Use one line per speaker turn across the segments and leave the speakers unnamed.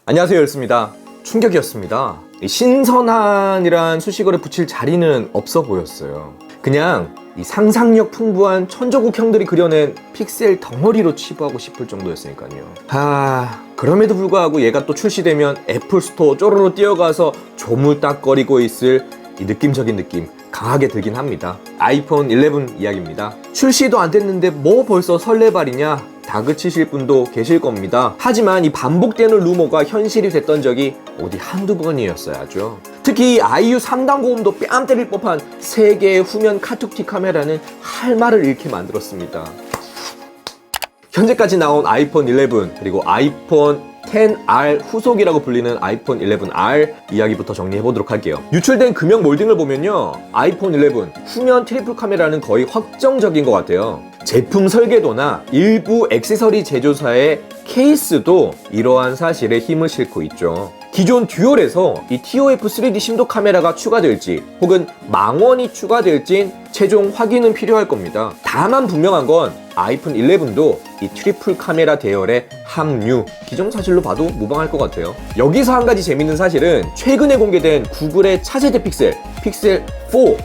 안녕하세요, 열스입니다. 충격이었습니다. 신선한이란 수식어를 붙일 자리는 없어 보였어요. 그냥 이 상상력 풍부한 천조국 형들이 그려낸 픽셀 덩어리로 치부하고 싶을 정도였으니까요. 그럼에도 불구하고 얘가 또 출시되면 애플 스토어 쪼르르 뛰어가서 조물딱거리고 있을 이 느낌적인 느낌 강하게 들긴 합니다. 아이폰 11 이야기입니다. 출시도 안 됐는데 뭐 벌써 설레발이냐? 다그치실 분도 계실 겁니다. 하지만 이 반복되는 루머가 현실이 됐던 적이 어디 한두 번이었어야죠. 특히 아이유 3단 고음도 뺨 때릴 법한 3개의 후면 카툭티 카메라는 할 말을 잃게 만들었습니다. 현재까지 나온 아이폰 11 그리고 아이폰 10R 후속이라고 불리는 아이폰 11R 이야기부터 정리해보도록 할게요. 유출된 금형 몰딩을 보면요, 아이폰 11 후면 트리플 카메라는 거의 확정적인 것 같아요. 제품 설계도나 일부 액세서리 제조사의 케이스도 이러한 사실에 힘을 싣고 있죠. 기존 듀얼에서 이 TOF 3D 심도 카메라가 추가될지 혹은 망원이 추가될진 최종 확인은 필요할 겁니다. 다만 분명한 건 아이폰 11도 이 트리플 카메라 대열의 합류, 기정사실로 봐도 무방할 것 같아요. 여기서 한 가지 재밌는 사실은 최근에 공개된 구글의 차세대 픽셀 4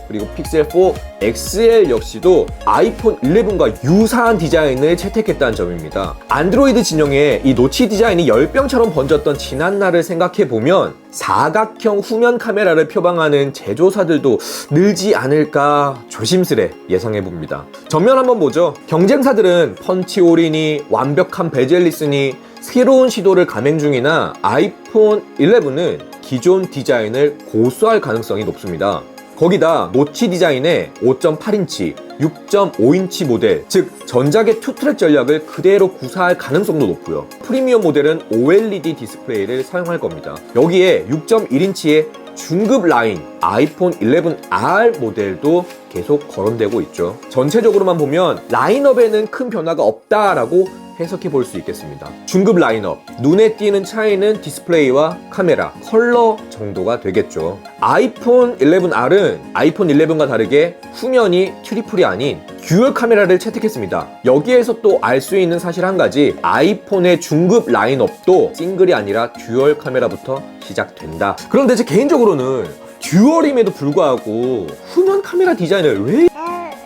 그리고 픽셀 4 XL 역시도 아이폰 11과 유사한 디자인을 채택했다는 점입니다. 안드로이드 진영에 이 노치 디자인이 열병처럼 번졌던 지난날을 생각해보면 사각형 후면 카메라를 표방하는 제조사들도 늘지 않을까 조심스레 예상해봅니다. 전면 한번 보죠. 경쟁사들은 펀치 올이니 완벽한 베젤리스니 새로운 시도를 감행 중이나 아이폰 11은 기존 디자인을 고수할 가능성이 높습니다. 거기다 노치 디자인의 5.8인치, 6.5인치 모델, 즉 전작의 투트랙 전략을 그대로 구사할 가능성도 높고요. 프리미엄 모델은 OLED 디스플레이를 사용할 겁니다. 여기에 6.1인치의 중급 라인 아이폰 11R 모델도 계속 거론되고 있죠. 전체적으로만 보면 라인업에는 큰 변화가 없다라고 해석해 볼 수 있겠습니다. 중급 라인업, 눈에 띄는 차이는 디스플레이와 카메라, 컬러 정도가 되겠죠. 아이폰 11R은 아이폰 11과 다르게 후면이 트리플이 아닌 듀얼 카메라를 채택했습니다. 여기에서 또 알 수 있는 사실 한 가지, 아이폰의 중급 라인업도 싱글이 아니라 듀얼 카메라부터 시작된다. 그런데 제 개인적으로는 듀얼임에도 불구하고 후면 카메라 디자인을 왜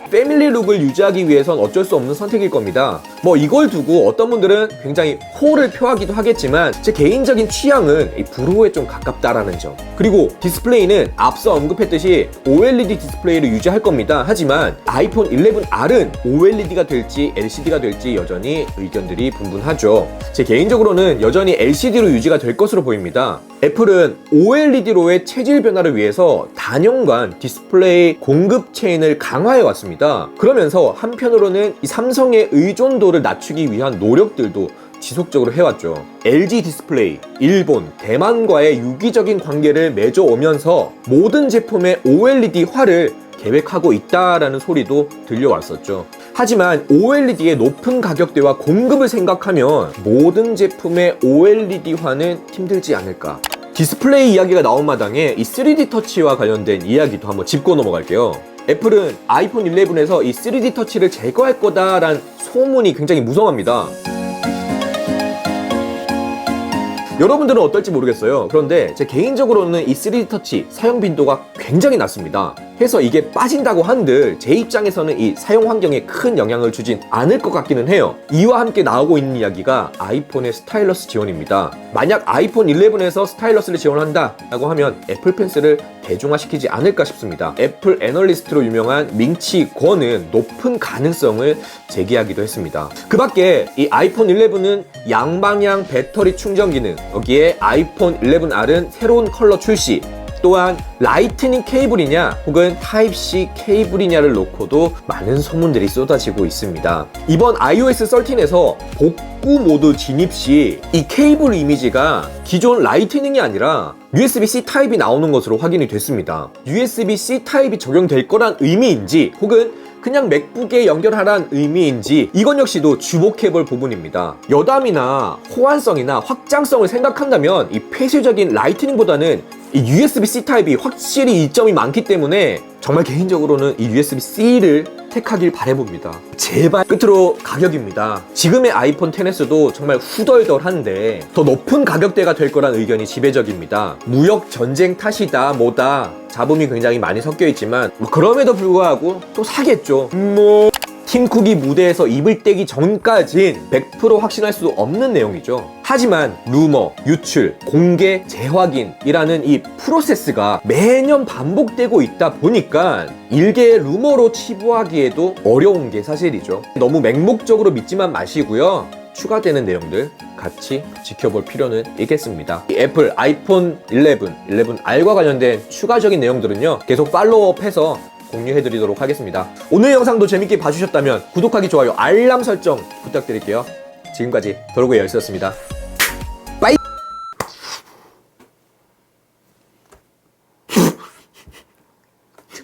패밀리 룩을 유지하기 위해선 어쩔 수 없는 선택일 겁니다. 뭐 이걸 두고 어떤 분들은 굉장히 호를 표하기도 하겠지만 제 개인적인 취향은 이 브로에 좀 가깝다라는 점. 그리고 디스플레이는 앞서 언급했듯이 OLED 디스플레이를 유지할 겁니다. 하지만 아이폰 11R은 OLED가 될지 LCD가 될지 여전히 의견들이 분분하죠. 제 개인적으로는 여전히 LCD로 유지가 될 것으로 보입니다. 애플은 OLED로의 체질 변화를 위해서 단연간 디스플레이 공급 체인을 강화해 왔습니다. 그러면서 한편으로는 이 삼성의 의존도를 낮추기 위한 노력들도 지속적으로 해왔죠. LG 디스플레이, 일본, 대만과의 유기적인 관계를 맺어오면서 모든 제품의 OLED화를 계획하고 있다라는 소리도 들려왔었죠. 하지만 OLED의 높은 가격대와 공급을 생각하면 모든 제품의 OLED화는 힘들지 않을까. 디스플레이 이야기가 나온 마당에 이 3D 터치와 관련된 이야기도 한번 짚고 넘어갈게요. 애플은 아이폰 11에서 이 3D 터치를 제거할 거다라는 소문이 굉장히 무성합니다. 여러분들은 어떨지 모르겠어요. 그런데 제 개인적으로는 이 3D 터치 사용 빈도가 굉장히 낮습니다. 해서 이게 빠진다고 한들 제 입장에서는 이 사용 환경에 큰 영향을 주진 않을 것 같기는 해요. 이와 함께 나오고 있는 이야기가 아이폰의 스타일러스 지원입니다. 만약 아이폰 11에서 스타일러스를 지원한다 라고 하면 애플 펜슬을 대중화시키지 않을까 싶습니다. 애플 애널리스트로 유명한 밍치 권은 높은 가능성을 제기하기도 했습니다. 그 밖에 이 아이폰 11은 양방향 배터리 충전 기능, 여기에 아이폰 11R은 새로운 컬러 출시, 또한 라이트닝 케이블이냐 혹은 타입C 케이블이냐를 놓고도 많은 소문들이 쏟아지고 있습니다. 이번 iOS 13에서 복구 모드 진입 시 이 케이블 이미지가 기존 라이트닝이 아니라 USB-C 타입이 나오는 것으로 확인이 됐습니다. USB-C 타입이 적용될 거란 의미인지 혹은 그냥 맥북에 연결하란 의미인지 이건 역시도 주목해볼 부분입니다. 여담이나 호환성이나 확장성을 생각한다면 이 폐쇄적인 라이트닝보다는 이 USB-C 타입이 확실히 이점이 많기 때문에 정말 개인적으로는 이 USB-C를 택하길 바라봅니다. 제발. 끝으로 가격입니다. 지금의 아이폰 XS도 정말 후덜덜한데 더 높은 가격대가 될 거란 의견이 지배적입니다. 무역 전쟁 탓이다 뭐다 잡음이 굉장히 많이 섞여 있지만 그럼에도 불구하고 또 사겠죠. 팀쿡이 무대에서 입을 떼기 전까진 100% 확신할 수 없는 내용이죠. 하지만 루머, 유출, 공개, 재확인이라는 이 프로세스가 매년 반복되고 있다 보니까 일개의 루머로 치부하기에도 어려운 게 사실이죠. 너무 맹목적으로 믿지만 마시고요. 추가되는 내용들 같이 지켜볼 필요는 있겠습니다. 이 애플 아이폰 11, 11R과 관련된 추가적인 내용들은요. 계속 팔로우업해서 공유해드리도록 하겠습니다. 오늘 영상도 재밌게 봐주셨다면 구독하기, 좋아요, 알람 설정 부탁드릴게요. 지금까지 더러고 열쇠였습니다. 빠이!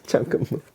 잠깐만.